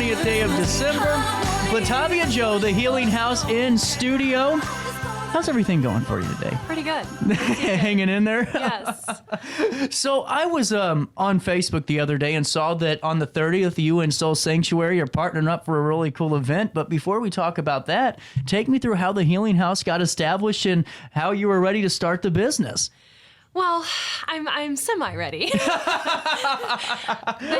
20th day of December. Latavia Joe, the Healing House in studio. How's everything going for you today? Pretty good. Hanging in there? Yes. So I was on Facebook the other day and saw that on the 30th, you and Soul Sanctuary are partnering up for a really cool event. But before we talk about that, take me through how the Healing House got established and how you were ready to start the business. Well, I'm semi-ready. The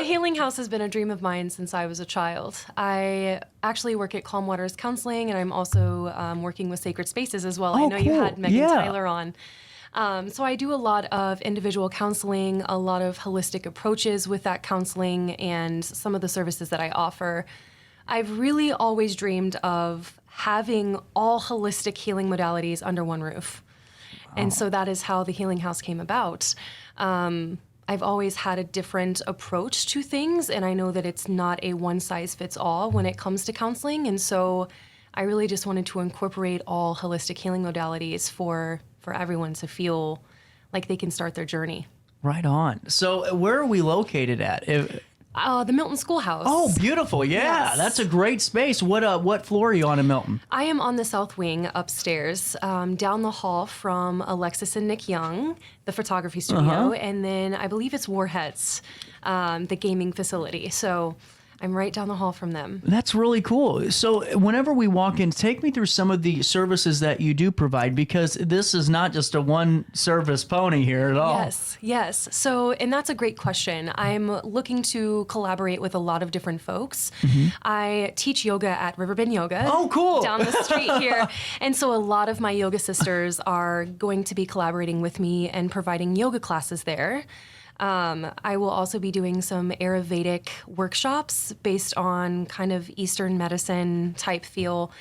Healing House has been a dream of mine since I was a child. I actually work at Calm Waters Counseling, and I'm also working with Sacred Spaces as well. Oh, I know you cool. had Megan Yeah. Tyler on. So I do a lot of individual counseling, a lot of holistic approaches with that counseling, and some of the services that I offer. I've really always dreamed of having all holistic healing modalities under one roof. And so that is how the Healing House came about. I've always had a different approach to things, and I know that it's not a one-size-fits-all when it comes to counseling. And so I really just wanted to incorporate all holistic healing modalities for everyone to feel like they can start their journey. Right on. So where are we located at? The Milton Schoolhouse. Oh, beautiful. Yeah, Yes. that's a great space. What floor are you on in Milton? I am on the south wing upstairs, down the hall from Alexis and Nick Young, the photography studio, and then I believe it's Warheads, the gaming facility. So I'm right down the hall from them. That's really cool. So whenever we walk in, take me through some of the services that you do provide, because this is not just a one-service pony here at all. Yes. So, and that's a great question. I'm looking to collaborate with a lot of different folks. I teach yoga at RiverBend Yoga. Oh, cool. Down the street here. And so a lot of my yoga sisters are going to be collaborating with me and providing yoga classes there. I will also be doing some Ayurvedic workshops based on kind of Eastern medicine type feel,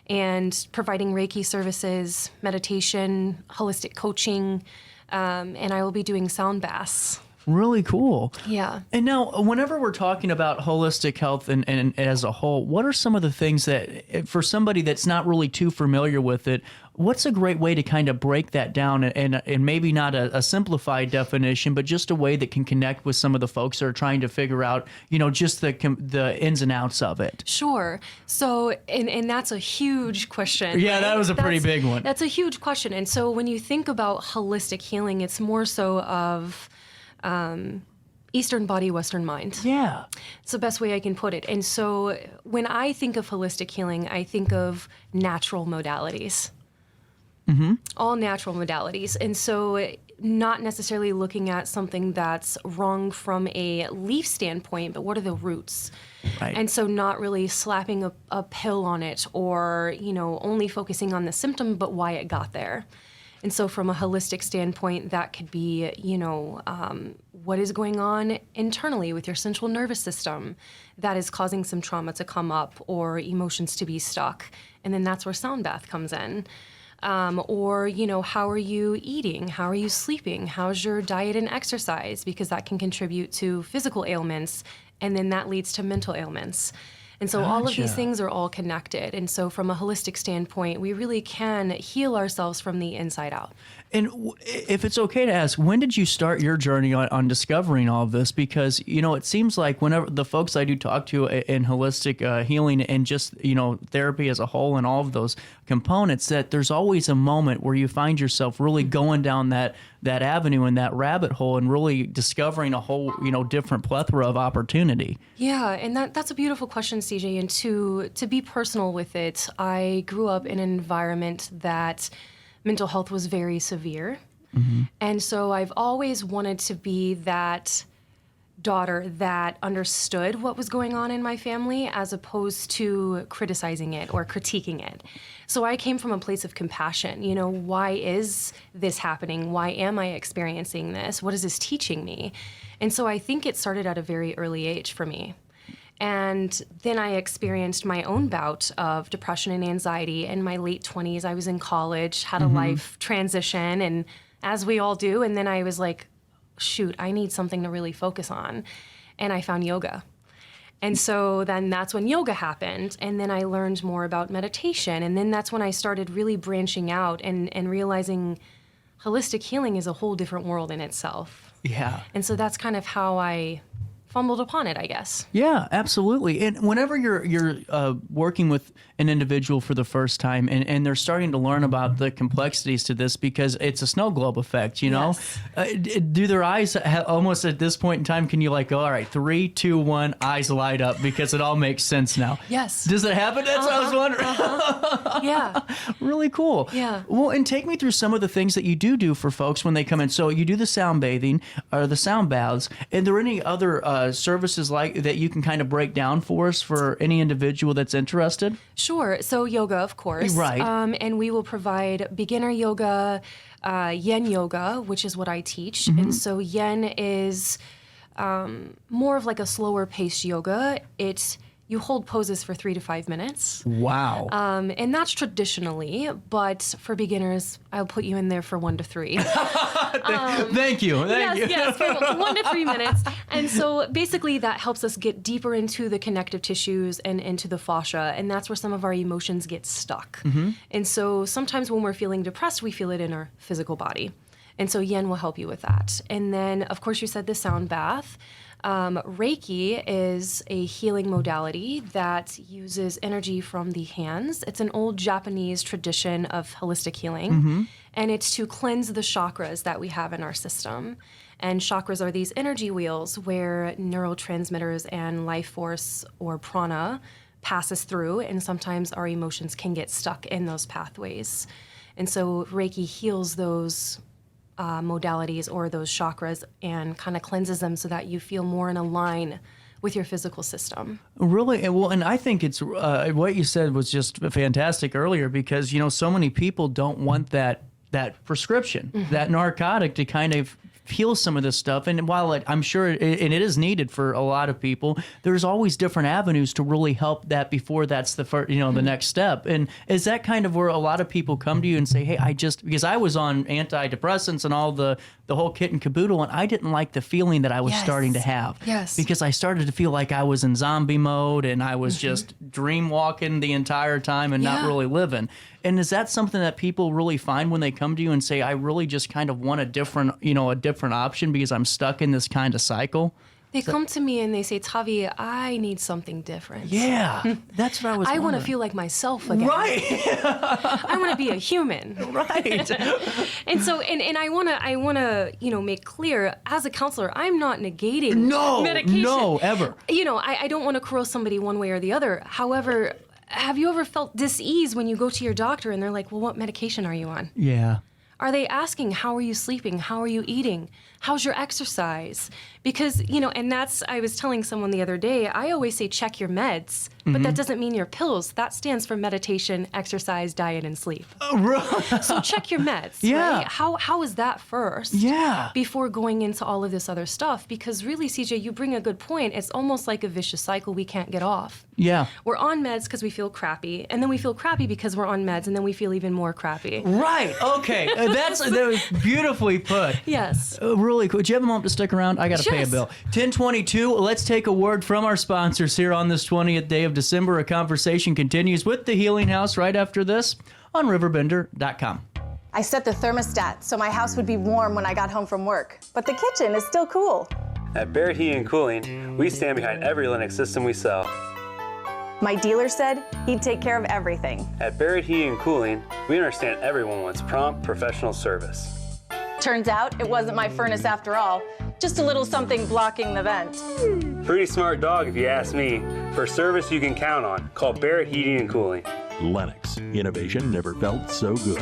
and providing Reiki services, meditation, holistic coaching, and I will be doing sound baths. Really cool. Yeah. And now, whenever we're talking about holistic health and as a whole, what are some of the things that, for somebody that's not really too familiar with it, what's a great way to kind of break that down and maybe not a simplified definition, but just a way that can connect with some of the folks that are trying to figure out, just the ins and outs of it? Sure. So, and that's a huge question. Yeah, right? that was a pretty big one. That's a huge question. And so when you think about holistic healing, it's more so of Eastern body, Western mind. Yeah. It's the best way I can put it. And so when I think of holistic healing, I think of natural modalities. All natural modalities. And so not necessarily looking at something that's wrong from a leaf standpoint, but what are the roots? Right. And so not really slapping a pill on it, or, only focusing on the symptom, but why it got there. And so from a holistic standpoint, that could be, what is going on internally with your central nervous system that is causing some trauma to come up or emotions to be stuck. And then that's where sound bath comes in. Or, how are you eating? How are you sleeping? How's your diet and exercise? Because that can contribute to physical ailments, and then that leads to mental ailments. And so all of these Gotcha. things are all connected. And so from a holistic standpoint, we really can heal ourselves from the inside out. And if it's okay to ask, when did you start your journey on discovering all of this? Because, it seems like whenever the folks I do talk to in holistic healing and just, therapy as a whole and all of those components, that there's always a moment where you find yourself really going down that avenue and that rabbit hole and really discovering a whole, different plethora of opportunity. Yeah, and that's a beautiful question, CJ. And to be personal with it, I grew up in an environment that mental health was very severe. And so I've always wanted to be that daughter that understood what was going on in my family as opposed to criticizing it or critiquing it. So I came from a place of compassion. Why is this happening? Why am I experiencing this? What is this teaching me? And so I think it started at a very early age for me. And then I experienced my own bout of depression and anxiety in my late 20s. I was in college, had a life transition, and as we all do. And then I was like, shoot, I need something to really focus on. And I found yoga. And so then that's when yoga happened. And then I learned more about meditation. And then that's when I started really branching out and realizing holistic healing is a whole different world in itself. Yeah. And so that's kind of how I fumbled upon it, I guess. Yeah, absolutely. And whenever you're working with an individual for the first time and they're starting to learn about the complexities to this, because it's a snow globe effect, you know, do their eyes almost at this point in time, can you like go, all right, 3, 2, 1, eyes light up because it all makes sense now? Yes. Does it happen? That's what I was wondering. Yeah. Really cool. Yeah. Well, and take me through some of the things that you do for folks when they come in. So you do the sound bathing or the sound baths. Are there any other services like that you can kind of break down for us for any individual that's interested? Sure. So yoga, of course. Right. And we will provide beginner yoga, yen yoga, which is what I teach. And so yen is more of like a slower paced yoga. You hold poses for 3 to 5 minutes. Wow. And that's traditionally, but for beginners, I'll put you in there for 1 to 3. Thank you. Yes, for 1 to 3 minutes. And so basically that helps us get deeper into the connective tissues and into the fascia, and that's where some of our emotions get stuck. And so sometimes when we're feeling depressed, we feel it in our physical body. And so yen will help you with that. And then, of course, you said the sound bath. Reiki is a healing modality that uses energy from the hands. It's an old Japanese tradition of holistic healing, and it's to cleanse the chakras that we have in our system. And chakras are these energy wheels where neurotransmitters and life force or prana passes through, and sometimes our emotions can get stuck in those pathways. And so Reiki heals those modalities or those chakras and kind of cleanses them so that you feel more in a line with your physical system. Really? Well, and I think it's what you said was just fantastic earlier, because, you know, so many people don't want that prescription, that narcotic to kind of heal some of this stuff. And while I'm sure and it is needed for a lot of people, there's always different avenues to really help that before that's the first, the next step. And is that kind of where a lot of people come to you and say, hey, because I was on antidepressants and all the whole kit and caboodle, and I didn't like the feeling that I was starting to have. Yes. Because I started to feel like I was in zombie mode and I was just dream walking the entire time and not really living. And is that something that people really find when they come to you and say, I really just kind of want a different option because I'm stuck in this kind of cycle? They come to me and they say, Tavi, I need something different. Yeah, that's what I was I want to wondering. feel like myself again. Right. I want to be a human. Right. And so, and I want to, make clear, as a counselor, I'm not negating medication. No, ever. I don't want to corral somebody one way or the other. However, have you ever felt dis-ease when you go to your doctor and they're like, well, what medication are you on? Yeah. Are they asking, how are you sleeping? How are you eating? How's your exercise? Because, and I was telling someone the other day, I always say check your meds, but that doesn't mean your pills. That stands for meditation, exercise, diet, and sleep. So check your meds, right? How is that first? Yeah. Before going into all of this other stuff? Because really, CJ, you bring a good point. It's almost like a vicious cycle we can't get off. Yeah. We're on meds because we feel crappy, and then we feel crappy because we're on meds, and then we feel even more crappy. Right. Okay. That was beautifully put. Yes. Really cool. Do you have a moment to stick around? I got to pay a bill. 10:22. Let's take a word from our sponsors here on this 20th day of December. A conversation continues with the Healing House right after this on RiverBender.com. I set the thermostat so my house would be warm when I got home from work, but the kitchen is still cool. At Barrett Heating and Cooling, we stand behind every Linux system we sell. My dealer said he'd take care of everything. At Barrett Heating and Cooling, we understand everyone wants prompt, professional service. Turns out it wasn't my furnace after all, just a little something blocking the vent. Pretty smart dog if you ask me. For service you can count on, call Barrett Heating and Cooling. Lennox. Innovation never felt so good.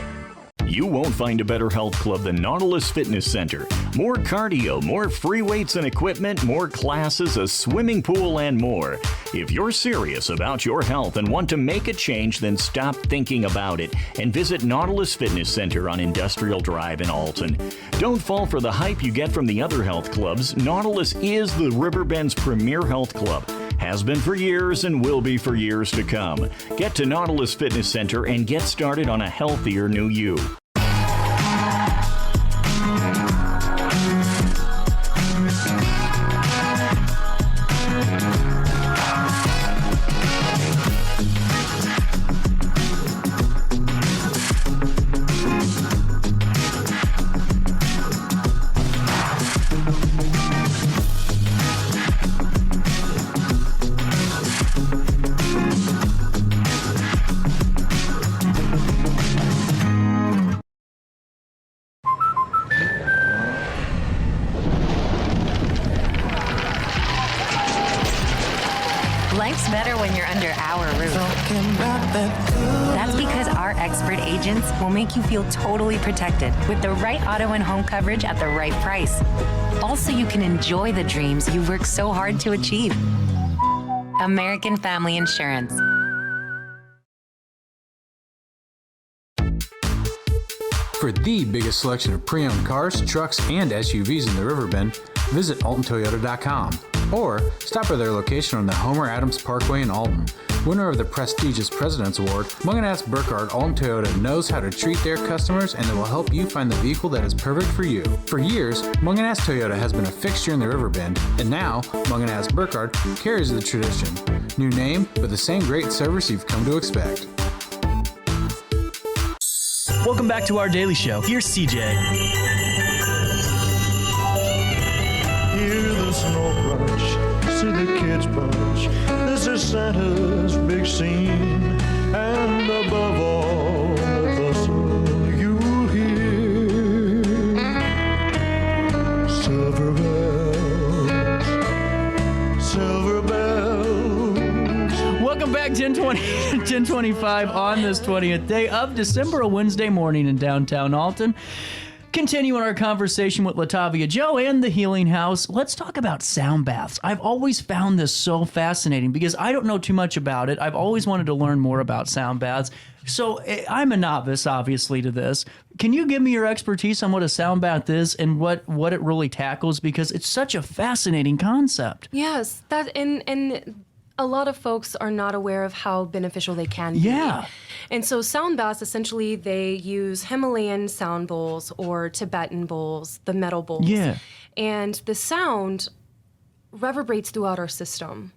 You won't find a better health club than Nautilus Fitness Center. More cardio, more free weights and equipment, more classes, a swimming pool, and more. If you're serious about your health and want to make a change, then stop thinking about it and visit Nautilus Fitness Center on Industrial Drive in Alton. Don't fall for the hype you get from the other health clubs. Nautilus is the Riverbend's premier health club. Has been for years and will be for years to come. Get to Nautilus Fitness Center and get started on a healthier new you. Life's better when you're under our roof. That's because our expert agents will make you feel totally protected with the right auto and home coverage at the right price. Also, you can enjoy the dreams you've worked so hard to achieve. American Family Insurance. For the biggest selection of pre-owned cars, trucks, and SUVs in the Riverbend, visit AltonToyota.com or stop by their location on the Homer Adams Parkway in Alton. Winner of the prestigious President's Award, Munganast Burkhardt Alton Toyota knows how to treat their customers, and they will help you find the vehicle that is perfect for you. For years, Munganast Toyota has been a fixture in the Riverbend, and now Munganast Burkhardt carries the tradition. New name, but the same great service you've come to expect. Welcome back to our daily show. Here's CJ. Hear the snow crunch, see the kids bunch. This is Santa's big scene, and above all the bustle you hear silver bells, silver bells. Welcome back, 1025 on this 20th day of December, a Wednesday morning in downtown Alton. Continuing our conversation with Latavia Joe and the Healing House, let's talk about sound baths. I've always found this so fascinating because I don't know too much about it. I've always wanted to learn more about sound baths. So I'm a novice, obviously, to this. Can you give me your expertise on what a sound bath is and what it really tackles? Because it's such a fascinating concept. Yes, that and a lot of folks are not aware of how beneficial they can be. Yeah. And so sound baths, essentially, they use Himalayan sound bowls or Tibetan bowls, the metal bowls. Yeah. And the sound reverberates throughout our system.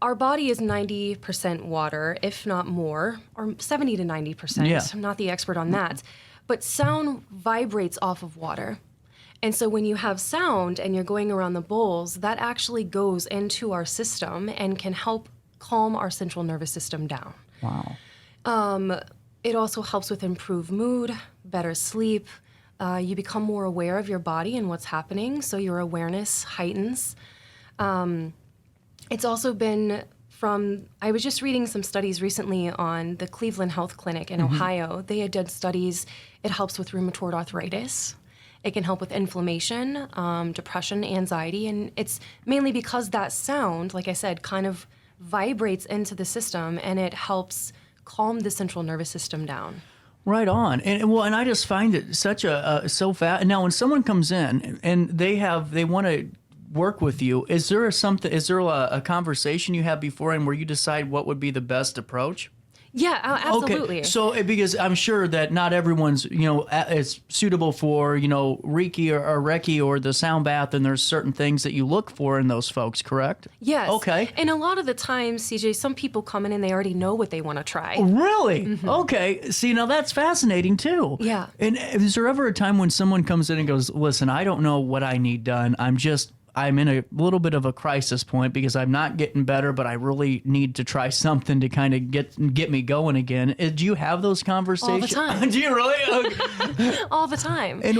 Our body is 90% water, if not more, or 70 to 90%. Yeah. I'm not the expert on that. But sound vibrates off of water. And so when you have sound and you're going around the bowls, that actually goes into our system and can help calm our central nervous system down. Wow. It also helps with improved mood, better sleep. You become more aware of your body and what's happening, so your awareness heightens. It's also been I was just reading some studies recently on the Cleveland Health Clinic in Ohio. They had done studies. It helps with rheumatoid arthritis. It can help with inflammation, depression, anxiety, and it's mainly because that sound, like I said, kind of vibrates into the system and it helps calm the central nervous system down. Right on. And I just find it such so fast. Now, when someone comes in and they want to work with you, is there a conversation you have beforehand where you decide what would be the best approach? Yeah, absolutely. Okay. So, because I'm sure that not everyone's, is suitable for, Reiki or Reiki or the sound bath, and there's certain things that you look for in those folks, correct? Yes. Okay. And a lot of the times, CJ, some people come in and they already know what they want to try. Really? Mm-hmm. Okay. See, now that's fascinating too. Yeah. And is there ever a time when someone comes in and goes, listen, I don't know what I need done. I'm in a little bit of a crisis point because I'm not getting better, but I really need to try something to kind of get me going again. Do you have those conversations? All the time. Do you really? Okay. All the time. And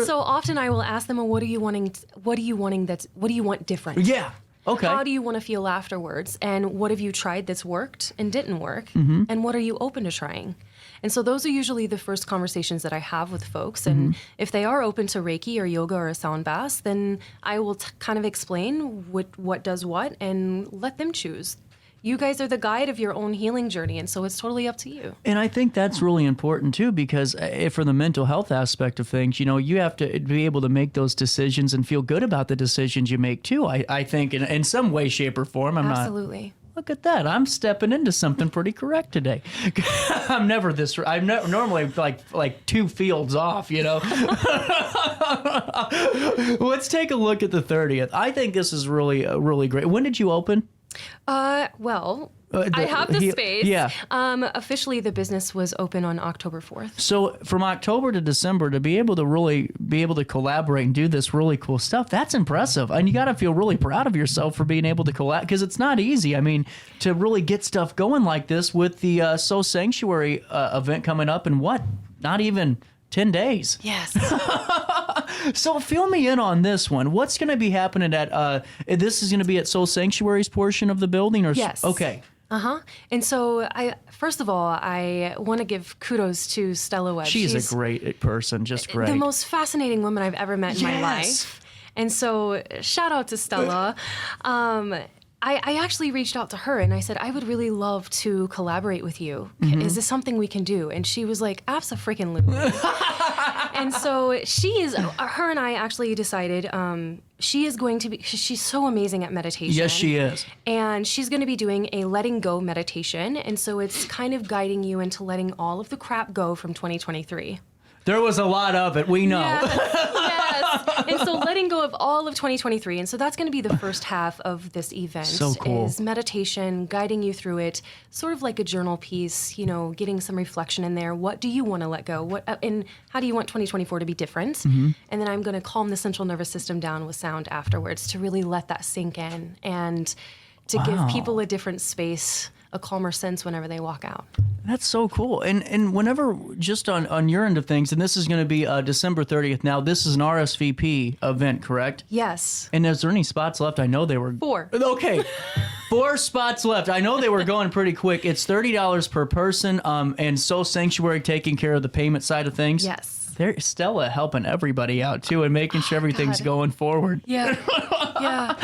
so often I will ask them, well, what are you wanting? What do you want different? Yeah. Okay. How do you want to feel afterwards? And what have you tried that's worked and didn't work? Mm-hmm. And what are you open to trying? And so those are usually the first conversations that I have with folks. And if they are open to Reiki or yoga or a sound bath, then I will kind of explain what does what and let them choose. You guys are the guide of your own healing journey, and so it's totally up to you. And I think that's really important too, because for the mental health aspect of things, you have to be able to make those decisions and feel good about the decisions you make too. I think in some way, shape, or form. Absolutely. Look at that. I'm stepping into something pretty correct today. I'm normally like 2 fields off, Let's take a look at the 30th. I think this is really great. When did you open? I have the space. Yeah. Officially, the business was open on October 4th. So from October to December, to be able to collaborate and do this really cool stuff, that's impressive. And you got to feel really proud of yourself for being able to collab, because it's not easy. I mean, to really get stuff going like this with the Soul Sanctuary event coming up in not even 10 days. Yes. So fill me in on this one. What's going to be happening at, this is going to be at Soul Sanctuary's portion of the building? Or Yes. Okay. And so, first of all, I want to give kudos to Stella Webb. She's a great person, just great. The most fascinating woman I've ever met in my life. And so, shout out to Stella. I actually reached out to her and I said, I would really love to collaborate with you. Is this something we can do? And she was like, abso-freaking-lutely. And so her and I actually decided she is going to be, she's so amazing at meditation. Yes, she is. And she's going to be doing a letting go meditation. And so it's kind of guiding you into letting all of the crap go from 2023. There was a lot of it, we know. Yes. And so letting go of all of 2023. And so that's going to be the first half of this event. So cool. Is meditation, guiding you through it, sort of like a journal piece, getting some reflection in there. What do you want to let go? And how do you want 2024 to be different? And then I'm going to calm the central nervous system down with sound afterwards to really let that sink in and to give people a different space, a calmer sense whenever they walk out. That's so cool. And whenever, just on your end of things, and this is going to be December 30th. Now, this is an RSVP event, correct? Yes. And is there any spots left? I know they were... 4. Okay. 4 spots left. I know they were going pretty quick. It's $30 per person, and Soul Sanctuary taking care of the payment side of things. Yes. There's Stella helping everybody out, too, and making sure everything's going forward. Yeah. Yeah.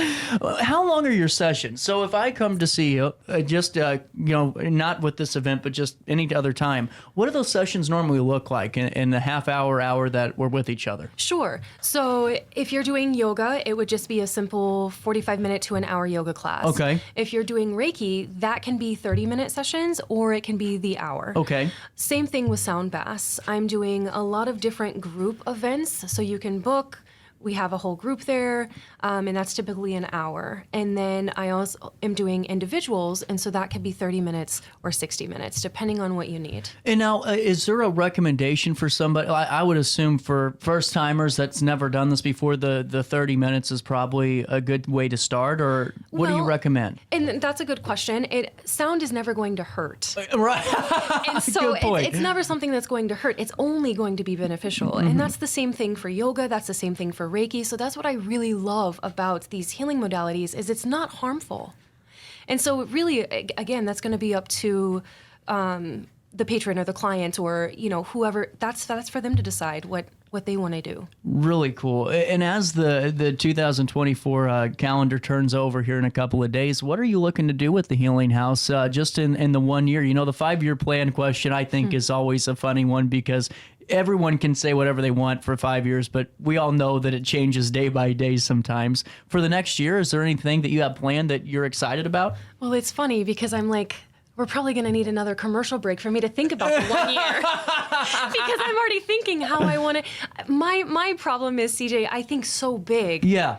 How long are your sessions? So if I come to see you, not with this event, but just any other time, what do those sessions normally look like in the half hour that we're with each other? Sure. So if you're doing yoga, it would just be a simple 45-minute to an hour yoga class. Okay. If you're doing Reiki, that can be 30-minute sessions or it can be the hour. Okay. Same thing with sound baths. I'm doing a lot of different group events, so you can book. We have a whole group there, and that's typically an hour. And then I also am doing individuals, and so that could be 30 minutes or 60 minutes, depending on what you need. And now, is there a recommendation for somebody? I would assume for first-timers that's never done this before, the 30 minutes is probably a good way to start, or what do you recommend? And that's a good question. Sound is never going to hurt. Right. And so Good point. it's never something that's going to hurt. It's only going to be beneficial. And that's the same thing for yoga. That's the same thing for Reiki. So that's what I really love about these healing modalities is it's not harmful. And so really, again, that's going to be up to the patron or the client or, whoever. That's for them to decide what they want to do. Really cool. And as the 2024 calendar turns over here in a couple of days, what are you looking to do with the Healing House just in the 1 year? The 5-year plan question, I think, is always a funny one because everyone can say whatever they want for 5 years, but we all know that it changes day by day sometimes. For the next year, is there anything that you have planned that you're excited about? Well, it's funny because I'm like, we're probably going to need another commercial break for me to think about the 1 year. Because I'm already thinking how I want to. My problem is, CJ, I think so big. Yeah.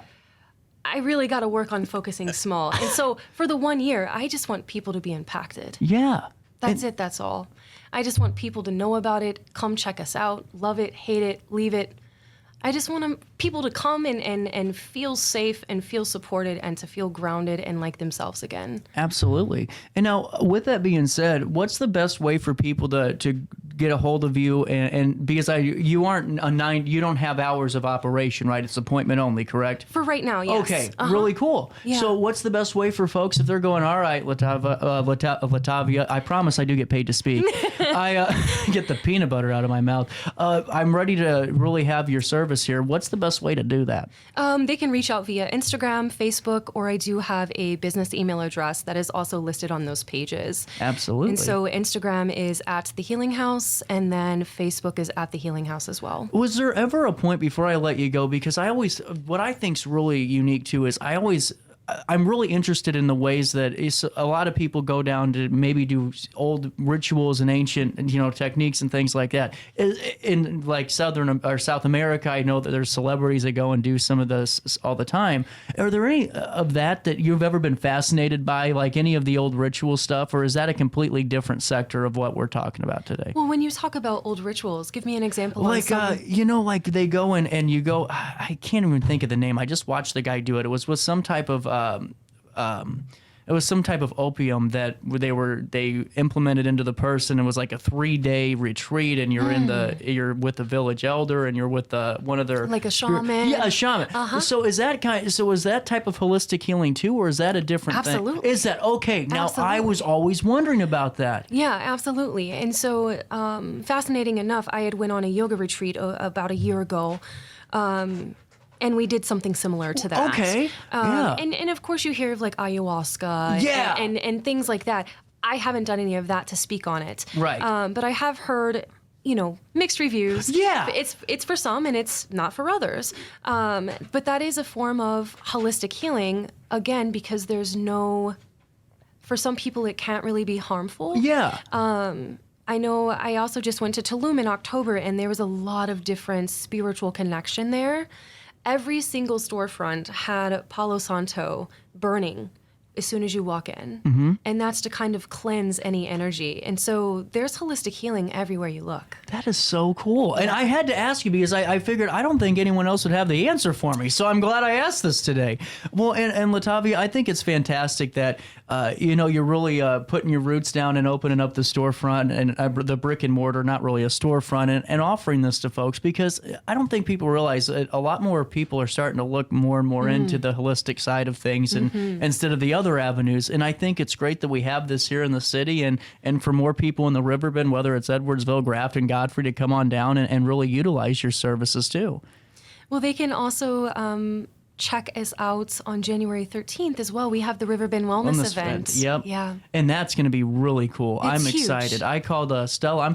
I really got to work on focusing small. And so for the 1 year, I just want people to be impacted. Yeah. That's it. That's all. I just want people to know about it, come check us out, love it, hate it, leave it. I just want people to come and feel safe and feel supported and to feel grounded and like themselves again. Absolutely. And now, with that being said, what's the best way for people to get a hold of you? And because you don't have hours of operation, right? It's appointment only, correct? For right now, yes. Okay, really cool. Yeah. So what's the best way for folks if they're going, all right, Latavia, I promise I do get paid to speak. I get the peanut butter out of my mouth. I'm ready to really have your service here. What's the best way to do that? They can reach out via Instagram, Facebook, or I do have a business email address that is also listed on those pages. Absolutely. And so Instagram is at The Healing House, and then Facebook is at The Healing House as well. Was there ever a point before I let you go? Because what I think's really unique too is I'm really interested in the ways that a lot of people go down to maybe do old rituals and ancient, techniques and things like that. In like Southern or South America, I know that there's celebrities that go and do some of this all the time. Are there any of that you've ever been fascinated by, like any of the old ritual stuff, or is that a completely different sector of what we're talking about today? Well, when you talk about old rituals, give me an example. Like, like they go in and you go, I can't even think of the name. I just watched the guy do it. It was with some type of it was some type of opium that they implemented into the person. It was like a 3-day retreat, and you're with the village elder, and you're with one of their like a shaman. Yeah, a shaman. So is that type of holistic healing too, or is that a different thing? Absolutely. Is that okay? Now Absolutely. I was always wondering about that. Yeah, absolutely. And so, fascinating enough, I had went on a yoga retreat about a year ago. And we did something similar to that. Okay. And of course you hear of like ayahuasca and things like that. I haven't done any of that to speak on it. Right. But I have heard, mixed reviews. Yeah. It's for some and it's not for others. But that is a form of holistic healing, again, because for some people it can't really be harmful. Yeah. I know I also just went to Tulum in October, and there was a lot of different spiritual connection there. Every single storefront had Palo Santo burning as soon as you walk in. Mm-hmm. And that's to kind of cleanse any energy. And so there's holistic healing everywhere you look. That is so cool. And I had to ask you because I figured I don't think anyone else would have the answer for me. So I'm glad I asked this today. Well, and Latavia, I think it's fantastic that, you're really putting your roots down and opening up the storefront and the brick and mortar, not really a storefront, and offering this to folks, because I don't think people realize that a lot more people are starting to look more and more into the holistic side of things and instead of the other avenues. And I think it's great that we have this here in the city and for more people in the Riverbend, whether it's Edwardsville, Grafton, Godfrey, to come on down and really utilize your services too. Well, they can also check us out on January 13th as well. We have the Riverbend Wellness event. Yep. Yeah. And that's going to be really cool. I'm huge. excited. I called Stella.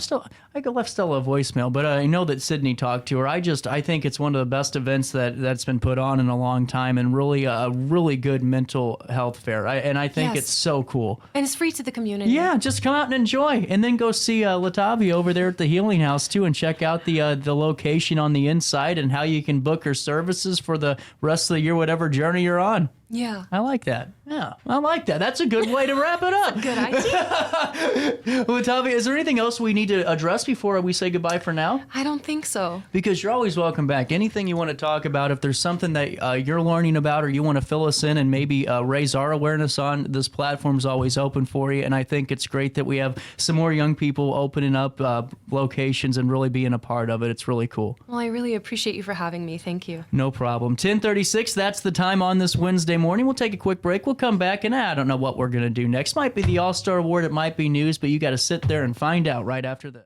I left Stella a voicemail, but I know that Sydney talked to her. I think it's one of the best events that's been put on in a long time, and really a really good mental health fair. I think it's so cool. And it's free to the community. Yeah, just come out and enjoy, and then go see Latavia over there at the Healing House too, and check out the location on the inside and how you can book her services for the rest of the year, whatever journey you're on. Yeah. I like that. Yeah, I like that. That's a good way to wrap it up. Good idea. Latavia, is there anything else we need to address before we say goodbye for now? I don't think so. Because you're always welcome back. Anything you want to talk about, if there's something that you're learning about or you want to fill us in and maybe raise our awareness on, this platform's always open for you. And I think it's great that we have some more young people opening up locations and really being a part of it. It's really cool. Well, I really appreciate you for having me. Thank you. No problem. 10:36, that's the time on this Wednesday morning. We'll take a quick break. We'll come back, and I don't know what we're going to do next. Might be the All-Star Award, it might be news, but you got to sit there and find out right after this.